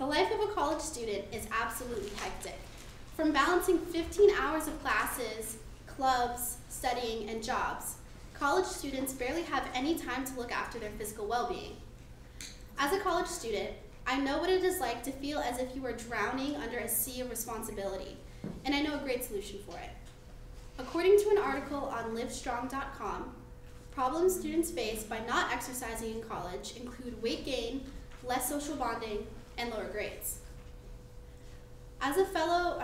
The life of a college student is absolutely hectic. From balancing 15 hours of classes, clubs, studying, and jobs, college students barely have any time to look after their physical well-being. As a college student, I know what it is like to feel as if you are drowning under a sea of responsibility, and I know a great solution for it. According to an article on livestrong.com, problems students face by not exercising in college include weight gain, less social bonding, and lower grades. As a fellow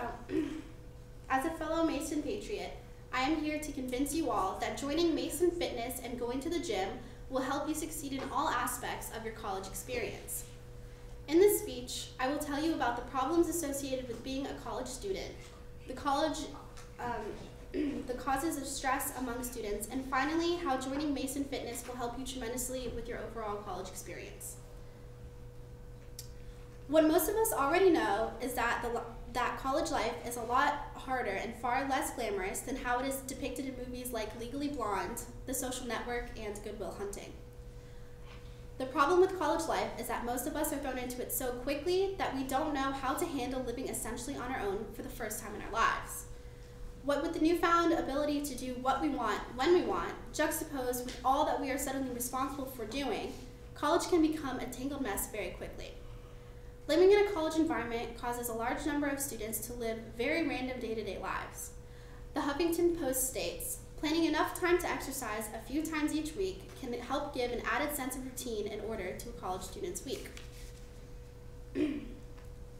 Mason patriot, I am here to convince you all that joining Mason Fitness and going to the gym will help you succeed in all aspects of your college experience. In this speech, I will tell you about the problems associated with being a college student, the causes of stress among students, and finally, how joining Mason Fitness will help you tremendously with your overall college experience. What most of us already know is that college life is a lot harder and far less glamorous than how it is depicted in movies like Legally Blonde, The Social Network, and Good Will Hunting. The problem with college life is that most of us are thrown into it so quickly that we don't know how to handle living essentially on our own for the first time in our lives. What with the newfound ability to do what we want, when we want, juxtaposed with all that we are suddenly responsible for doing, college can become a tangled mess very quickly. Living in a college environment causes a large number of students to live very random day-to-day lives. The Huffington Post states, planning enough time to exercise a few times each week can help give an added sense of routine and order to a college student's week.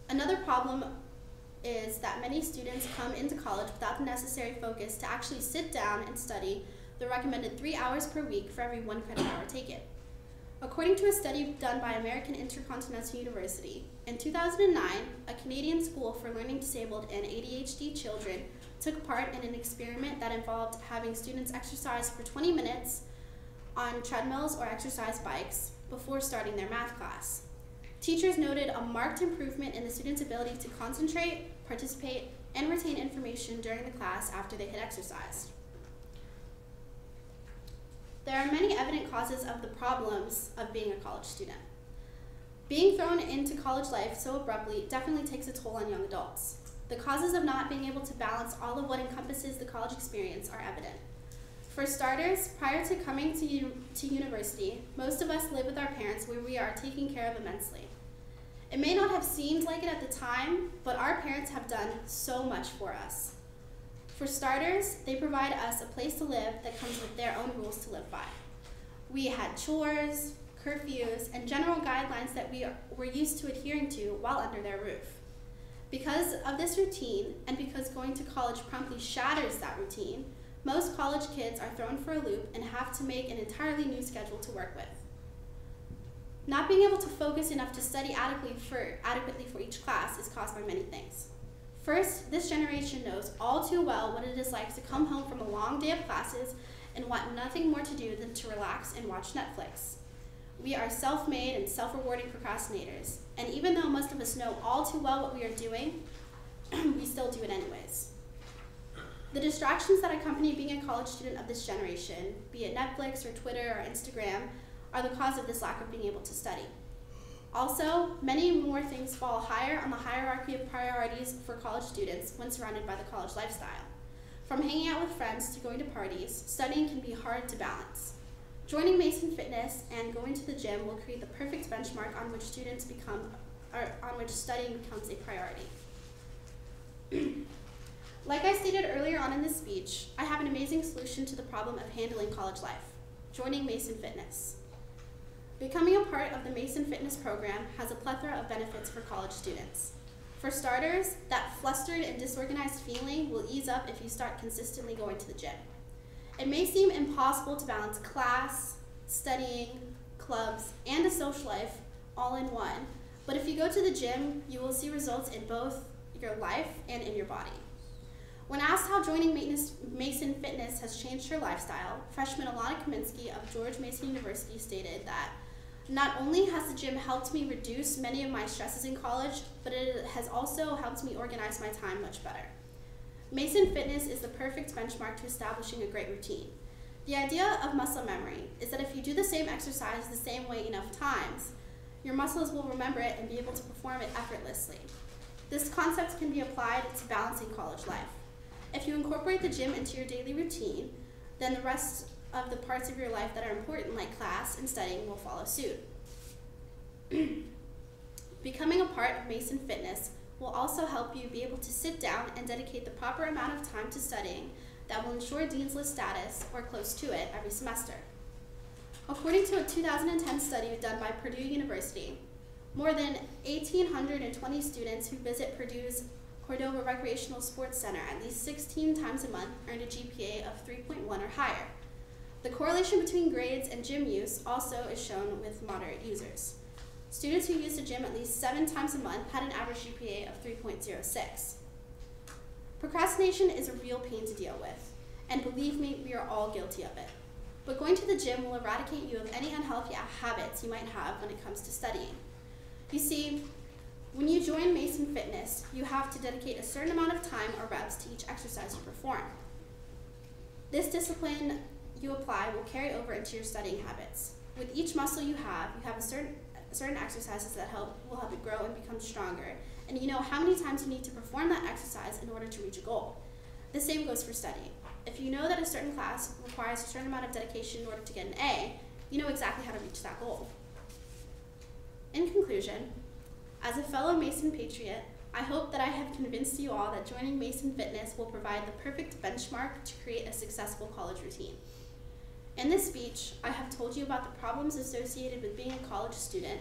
Another problem is that many students come into college without the necessary focus to actually sit down and study the recommended 3 hours per week for every 1 credit hour taken. According to a study done by American Intercontinental University, in 2009, a Canadian school for learning disabled and ADHD children took part in an experiment that involved having students exercise for 20 minutes on treadmills or exercise bikes before starting their math class. Teachers noted a marked improvement in the students' ability to concentrate, participate, and retain information during the class after they had exercised. There are many evident causes of the problems of being a college student. Being thrown into college life so abruptly definitely takes a toll on young adults. The causes of not being able to balance all of what encompasses the college experience are evident. For starters, prior to coming to university, most of us live with our parents where we are taken care of immensely. It may not have seemed like it at the time, but our parents have done so much for us. For starters, they provide us a place to live that comes with their own rules to live by. We had chores, curfews, and general guidelines that we were used to adhering to while under their roof. Because of this routine, and because going to college promptly shatters that routine, most college kids are thrown for a loop and have to make an entirely new schedule to work with. Not being able to focus enough to study adequately for each class is caused by many things. First, this generation knows all too well what it is like to come home from a long day of classes and want nothing more to do than to relax and watch Netflix. We are self-made and self-rewarding procrastinators, and even though most of us know all too well what we are doing, we still do it anyways. The distractions that accompany being a college student of this generation, be it Netflix or Twitter or Instagram, are the cause of this lack of being able to study. Also, many more things fall higher on the hierarchy of priorities for college students when surrounded by the college lifestyle. From hanging out with friends to going to parties, studying can be hard to balance. Joining Mason Fitness and going to the gym will create the perfect benchmark on which studying becomes a priority. Like I stated earlier on in this speech, I have an amazing solution to the problem of handling college life: joining Mason Fitness. Becoming a part of the Mason Fitness program has a plethora of benefits for college students. For starters, that flustered and disorganized feeling will ease up if you start consistently going to the gym. It may seem impossible to balance class, studying, clubs, and a social life all in one, but if you go to the gym, you will see results in both your life and in your body. When asked how joining Mason Fitness has changed her lifestyle, freshman Alana Kaminsky of George Mason University stated that, "Not only has the gym helped me reduce many of my stresses in college, but it has also helped me organize my time much better. Mason Fitness is the perfect benchmark to establishing a great routine. The idea of muscle memory is that if you do the same exercise the same way enough times, Your muscles will remember it and be able to perform it effortlessly. This concept can be applied to balancing college life. If you incorporate the gym into your daily routine, then the rest of the parts of your life that are important, like class and studying, will follow suit. Becoming a part of Mason Fitness will also help you be able to sit down and dedicate the proper amount of time to studying that will ensure Dean's List status or close to it every semester. According to a 2010 study done by Purdue University, more than 1,820 students who visit Purdue's Cordova Recreational Sports Center at least 16 times a month earned a GPA of 3.1 or higher. The correlation between grades and gym use also is shown with moderate users. Students who used the gym at least 7 times a month had an average GPA of 3.06. Procrastination is a real pain to deal with, and believe me, we are all guilty of it. But going to the gym will eradicate you of any unhealthy habits you might have when it comes to studying. You see, when you join Mason Fitness, you have to dedicate a certain amount of time or reps to each exercise you perform. This discipline you apply will carry over into your studying habits. With each muscle you have certain exercises that will help you grow and become stronger, and you know how many times you need to perform that exercise in order to reach a goal. The same goes for studying. If you know that a certain class requires a certain amount of dedication in order to get an A, you know exactly how to reach that goal. In conclusion, as a fellow Mason patriot, I hope that I have convinced you all that joining Mason Fitness will provide the perfect benchmark to create a successful college routine. In this speech, I have told you about the problems associated with being a college student,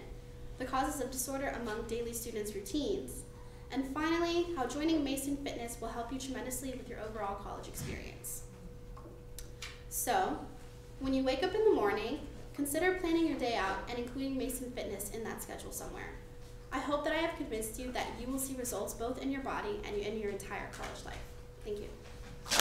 the causes of disorder among daily students' routines, and finally, how joining Mason Fitness will help you tremendously with your overall college experience. So, when you wake up in the morning, consider planning your day out and including Mason Fitness in that schedule somewhere. I hope that I have convinced you that you will see results both in your body and in your entire college life. Thank you.